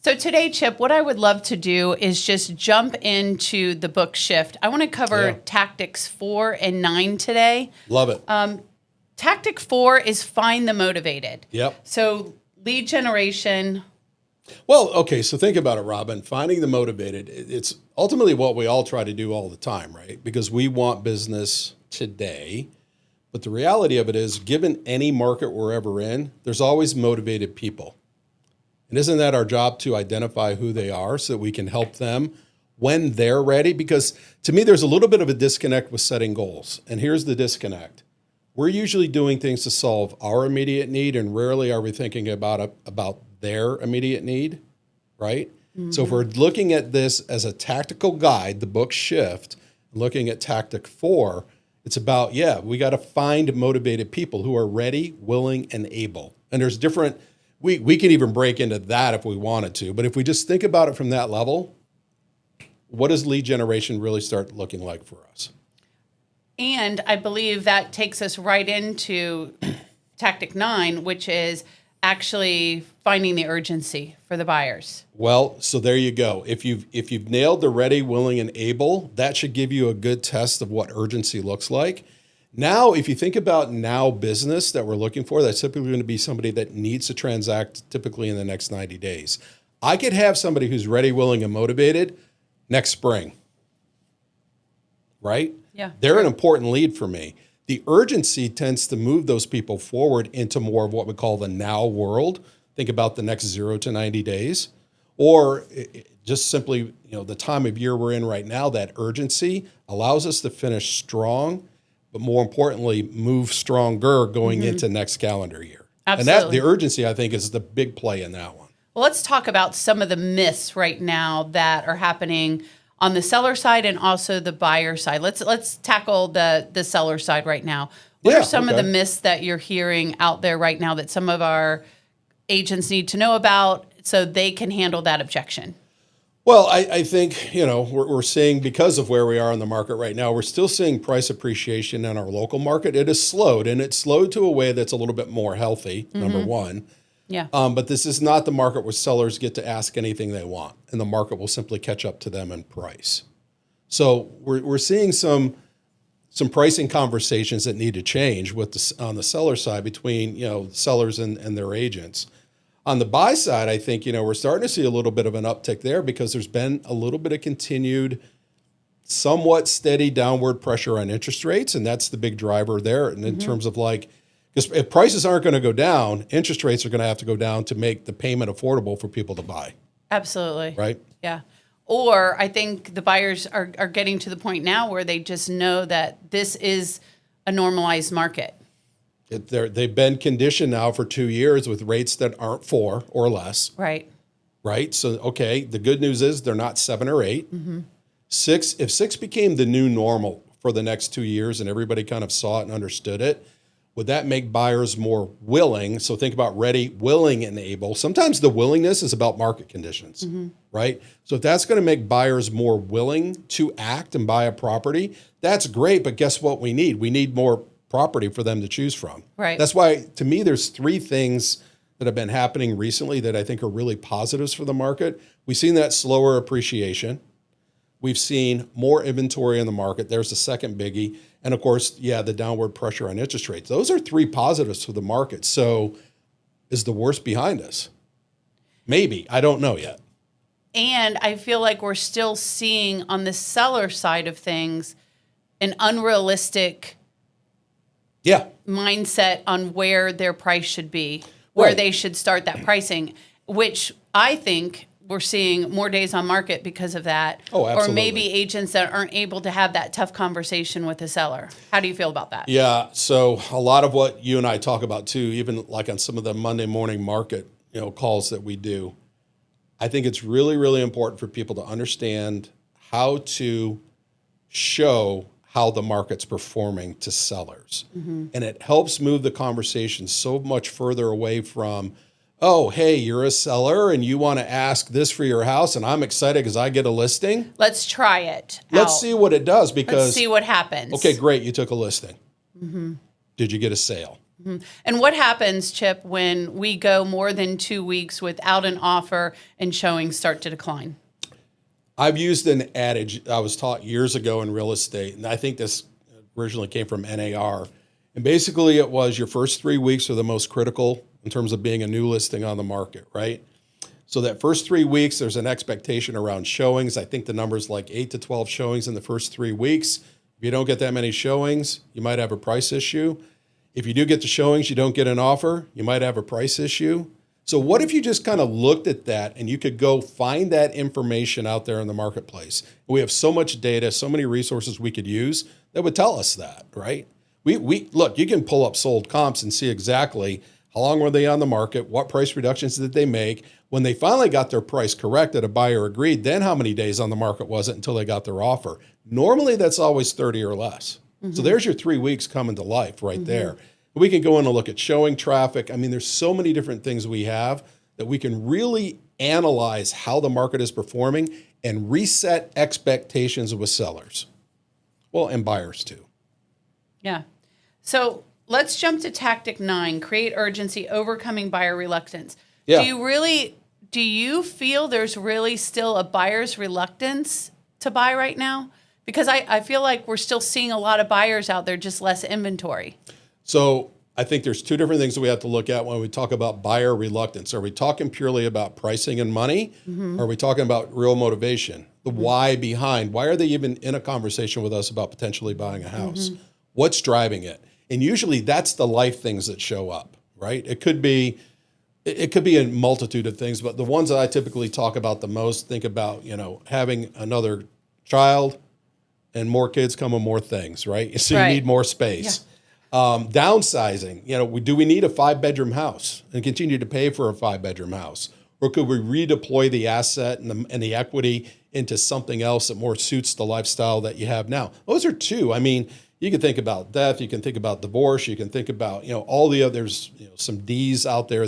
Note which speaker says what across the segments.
Speaker 1: So today, Chip, what I would love to do is just jump into the book shift. I want to cover tactics 4 and 9 today.
Speaker 2: Love it.
Speaker 1: Tactic 4 is find the motivated.
Speaker 2: Yep.
Speaker 1: So lead generation.
Speaker 2: Well, okay, so think about it, Robin. Finding the motivated, it's ultimately what we all try to do all the time, right? Because we want business today. But the reality of it is, given any market we're ever in, there's always motivated people. And isn't that our job to identify who they are so that we can help them when they're ready? Because to me, there's a little bit of a disconnect with setting goals. And here's the disconnect. We're usually doing things to solve our immediate need, and rarely are we thinking about their immediate need, right? Mm-hmm. So if we're looking at this as a tactical guide, the book Shift, looking at tactic 4, it's about, we got to find motivated people who are ready, willing, and able. And there's different, we could even break into that if we wanted to, but if we just think about it from that level, what does lead generation really start looking like for us?
Speaker 1: And I believe that takes us right into tactic 9, which is actually finding the urgency for the buyers.
Speaker 2: Well, so there you go. If you've nailed the ready, willing, and able, that should give you a good test of what urgency looks like. Now, if you think about now business that we're looking for, that's typically going to be somebody that needs to transact typically in the next 90 days. I could have somebody who's ready, willing, and motivated next spring, right?
Speaker 1: Yeah.
Speaker 2: They're an important lead for me. The urgency tends to move those people forward into more of what we call the now world. Think about the next 0 to 90 days, or just simply, the time of year we're in right now, that urgency allows us to finish strong, but more importantly, move stronger going into next calendar year.
Speaker 1: Absolutely.
Speaker 2: And the urgency, I think, is the big play in that one.
Speaker 1: Well, let's talk about some of the myths right now that are happening on the seller side and also the buyer side. Let's tackle the seller side right now. What are some of the myths that you're hearing out there right now that some of our agents need to know about so they can handle that objection?
Speaker 2: Well, I think, we're seeing, because of where we are in the market right now, we're still seeing price appreciation in our local market. It has slowed, and it's slowed to a way that's a little bit more healthy, number one.
Speaker 1: Yeah.
Speaker 2: But this is not the market where sellers get to ask anything they want, and the market will simply catch up to them in price. So we're seeing some pricing conversations that need to change on the seller side between sellers and their agents. On the buy side, I think we're starting to see a little bit of an uptick there because there's been a little bit of continued, somewhat steady downward pressure on interest rates, and that's the big driver there. And in terms of because if prices aren't going to go down, interest rates are going to have to go down to make the payment affordable for people to buy.
Speaker 1: Absolutely.
Speaker 2: Right?
Speaker 1: Yeah. Or I think the buyers are getting to the point now where they just know that this is a normalized market.
Speaker 2: They've been conditioned now for 2 years with rates that aren't 4 or less.
Speaker 1: Right.
Speaker 2: Right? So, okay, the good news is they're not 7 or 8. 6, if 6 became the new normal for the next 2 years and everybody kind of saw it and understood it, would that make buyers more willing? So think about ready, willing, and able. Sometimes the willingness is about market conditions, right? So if that's going to make buyers more willing to act and buy a property, that's great. But guess what we need? We need more property for them to choose from.
Speaker 1: Right.
Speaker 2: That's why, to me, there's 3 things that have been happening recently that I think are really positives for the market. We've seen that slower appreciation. We've seen more inventory in the market. There's the second biggie. And of course, the downward pressure on interest rates. Those are 3 positives for the market. So is the worst behind us? Maybe. I don't know yet.
Speaker 1: And I feel like we're still seeing on the seller side of things an unrealistic mindset on where their price should be, where they should start that pricing, which I think we're seeing more days on market because of that.
Speaker 2: Oh, absolutely.
Speaker 1: Or maybe agents that aren't able to have that tough conversation with the seller. How do you feel about that?
Speaker 2: Yeah, so a lot of what you and I talk about too, even like on some of the Monday morning market calls that we do, I think it's really, really important for people to understand how to show how the market's performing to sellers. And it helps move the conversation so much further away from, oh, hey, you're a seller and you want to ask this for your house and I'm excited because I get a listing.
Speaker 1: Let's try it out.
Speaker 2: Let's see what it does because...
Speaker 1: Let's see what happens.
Speaker 2: Okay, great, you took a listing. Did you get a sale?
Speaker 1: And what happens, Chip, when we go more than 2 weeks without an offer and showings start to decline?
Speaker 2: I've used an adage I was taught years ago in real estate, and I think this originally came from NAR. And basically it was your first 3 weeks are the most critical in terms of being a new listing on the market, right? So that first 3 weeks, there's an expectation around showings. I think the number's like 8 to 12 showings in the first 3 weeks. If you don't get that many showings, you might have a price issue. If you do get the showings, you don't get an offer, you might have a price issue. So what if you just kind of looked at that and you could go find that information out there in the marketplace? We have so much data, so many resources we could use that would tell us that, right? We look, you can pull up sold comps and see exactly how long were they on the market, what price reductions did they make. When they finally got their price corrected, a buyer agreed, then how many days on the market was it until they got their offer? Normally that's always 30 or less. So there's your 3 weeks coming to life right there. We can go in and look at showing traffic. I mean, there's so many different things we have that we can really analyze how the market is performing and reset expectations with sellers. Well, and buyers too.
Speaker 1: Yeah. So let's jump to tactic 9, create urgency, overcoming buyer reluctance.
Speaker 2: Yeah.
Speaker 1: Do you feel there's really still a buyer's reluctance to buy right now? Because I feel like we're still seeing a lot of buyers out there, just less inventory.
Speaker 2: So I think there's two different things that we have to look at when we talk about buyer reluctance. Are we talking purely about pricing and money? Or are we talking about real motivation? The why behind, why are they even in a conversation with us about potentially buying a house? What's driving it? And usually that's the life things that show up, right? It could be a multitude of things, but the ones that I typically talk about the most, think about, having another child and more kids come with more things, right? So you need more space.
Speaker 1: Yeah.
Speaker 2: Downsizing, do we need a 5-bedroom house and continue to pay for a 5-bedroom house? Or could we redeploy the asset and the equity into something else that more suits the lifestyle that you have now? Those are two. I mean, you can think about death, you can think about divorce, you can think about, all the others, some D's out there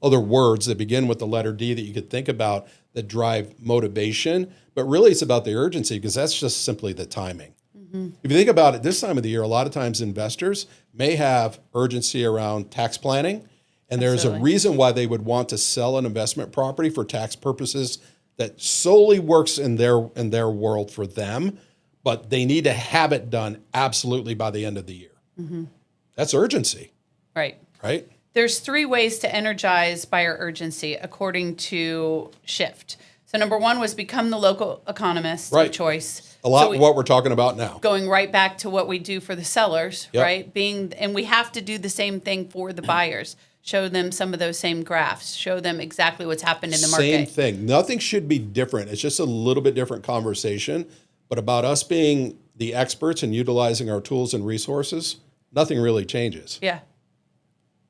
Speaker 2: other words that begin with the letter D that you could think about that drive motivation. But really it's about the urgency because that's just simply the timing. If you think about it, this time of the year, a lot of times investors may have urgency around tax planning, and there's a reason why they would want to sell an investment property for tax purposes that solely works in their world for them, but they need to have it done absolutely by the end of the year. That's urgency.
Speaker 1: Right.
Speaker 2: Right?
Speaker 1: There's 3 ways to energize buyer urgency according to Shift. So number 1 was become the local economist of choice.
Speaker 2: A lot of what we're talking about now.
Speaker 1: Going right back to what we do for the sellers, right? And we have to do the same thing for the buyers. Show them some of those same graphs. Show them exactly what's happened in the market.
Speaker 2: Same thing. Nothing should be different. It's just a little bit different conversation. But about us being the experts and utilizing our tools and resources, nothing really changes.
Speaker 1: Yeah.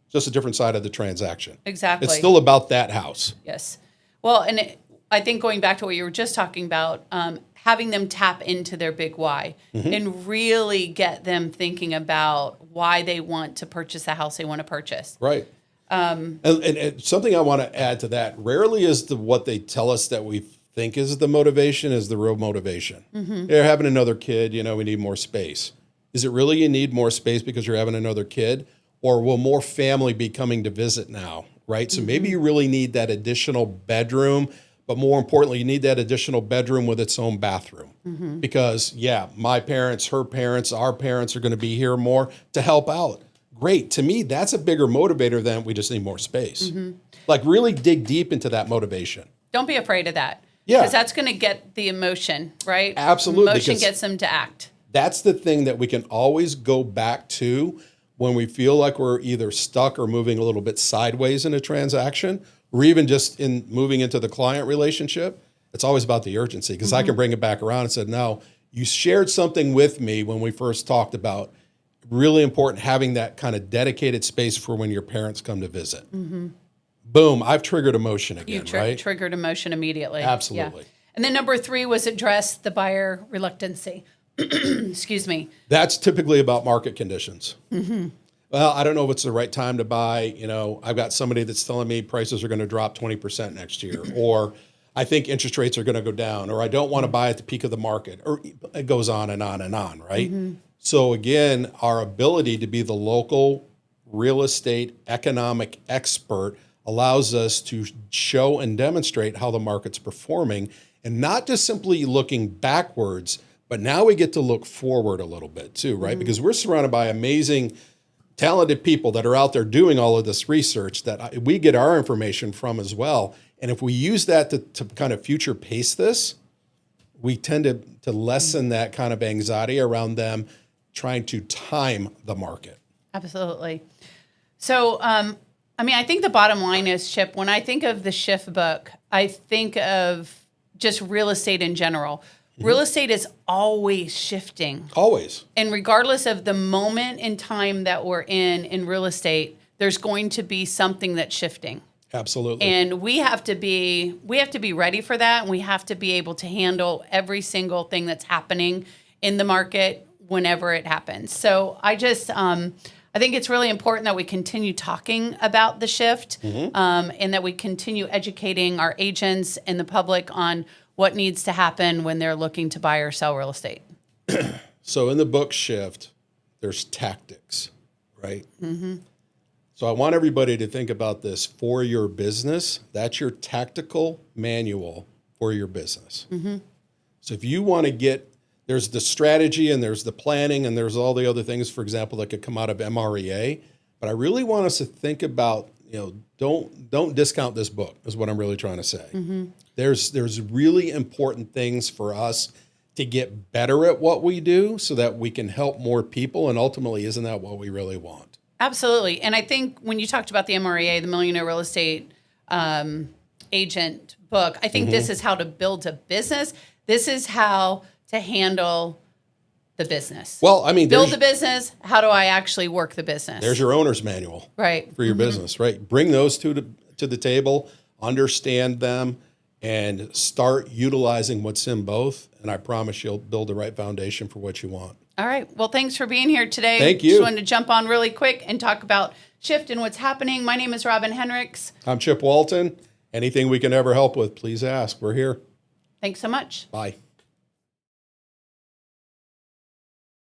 Speaker 2: Just a different side of the transaction.
Speaker 1: Exactly.
Speaker 2: It's still about that house.
Speaker 1: Yes. Well, and I think going back to what you were just talking about, having them tap into their big why and really get them thinking about why they want to purchase the house they want to purchase.
Speaker 2: Right. And something I want to add to that, rarely is what they tell us that we think is the motivation is the real motivation. They're having another kid, we need more space. Is it really you need more space because you're having another kid? Or will more family be coming to visit now, right? So maybe you really need that additional bedroom. But more importantly, you need that additional bedroom with its own bathroom. Because, my parents, her parents, our parents are going to be here more to help out. Great. To me, that's a bigger motivator than we just need more space. Like really dig deep into that motivation.
Speaker 1: Don't be afraid of that.
Speaker 2: Yeah.
Speaker 1: Because that's going to get the emotion, right?
Speaker 2: Absolutely.
Speaker 1: Emotion gets them to act.
Speaker 2: That's the thing that we can always go back to when we feel like we're either stuck or moving a little bit sideways in a transaction, or even just in moving into the client relationship. It's always about the urgency because I can bring it back around and said, no, you shared something with me when we first talked about really important having that kind of dedicated space for when your parents come to visit. Boom, I've triggered emotion again, right?
Speaker 1: Triggered emotion immediatally.
Speaker 2: Absolutely.
Speaker 1: Yeah. And then number 3 was address the buyer reluctancy. Excuse me.
Speaker 2: That's typically about market conditions. Well, I don't know if it's the right time to buy. I've got somebody that's telling me prices are going to drop 20% next year, or I think interest rates are going to go down, or I don't want to buy at the peak of the market, or it goes on and on and on, right? So again, our ability to be the local real estate economic expert allows us to show and demonstrate how the market's performing, and not just simply looking backwards, but now we get to look forward a little bit too, right? Because we're surrounded by amazing, talented people that are out there doing all of this research that we get our information from as well. And if we use that to kind of future pace this, we tend to lessen that kind of anxiety around them trying to time the market.
Speaker 1: Absolutely. So, I think the bottom line is, Chip, when I think of the Shift book, I think of just real estate in general. Real estate is always shifting.
Speaker 2: Always.
Speaker 1: And regardless of the moment in time that we're in real estate, there's going to be something that's shifting.
Speaker 2: Absolutely.
Speaker 1: And we have to be ready for that, and we have to be able to handle every single thing that's happening in the market whenever it happens. So I just I think it's really important that we continue talking about the shift, and that we continue educating our agents and the public on what needs to happen when they're looking to buy or sell real estate.
Speaker 2: So in the book Shift, there's tactics, right? So I want everybody to think about this for your business. That's your tactical manual for your business. So if you want to there's the strategy and there's the planning and there's all the other things, for example, that could come out of MREA. But I really want us to think about, don't discount this book is what I'm really trying to say. There's really important things for us to get better at what we do so that we can help more people. And ultimately, isn't that what we really want?
Speaker 1: Absolutely. And I think when you talked about the MREA, the Millionaire Real Estate Agent book, I think this is how to build a business. This is how to handle the business.
Speaker 2: Well,
Speaker 1: build the business. How do I actually work the business?
Speaker 2: There's your owner's manual,
Speaker 1: right,
Speaker 2: for your business, right? Bring those two to the table, understand them, and start utilizing what's in both. And I promise you'll build the right foundation for what you want.
Speaker 1: All right. Well, thanks for being here today.
Speaker 2: Thank you.
Speaker 1: Just wanted to jump on really quick and talk about Shift and what's happening. My name is Robin Henricks.
Speaker 2: I'm Chip Walton. Anything we can ever help with, please ask. We're here.
Speaker 1: Thanks so much.
Speaker 2: Bye.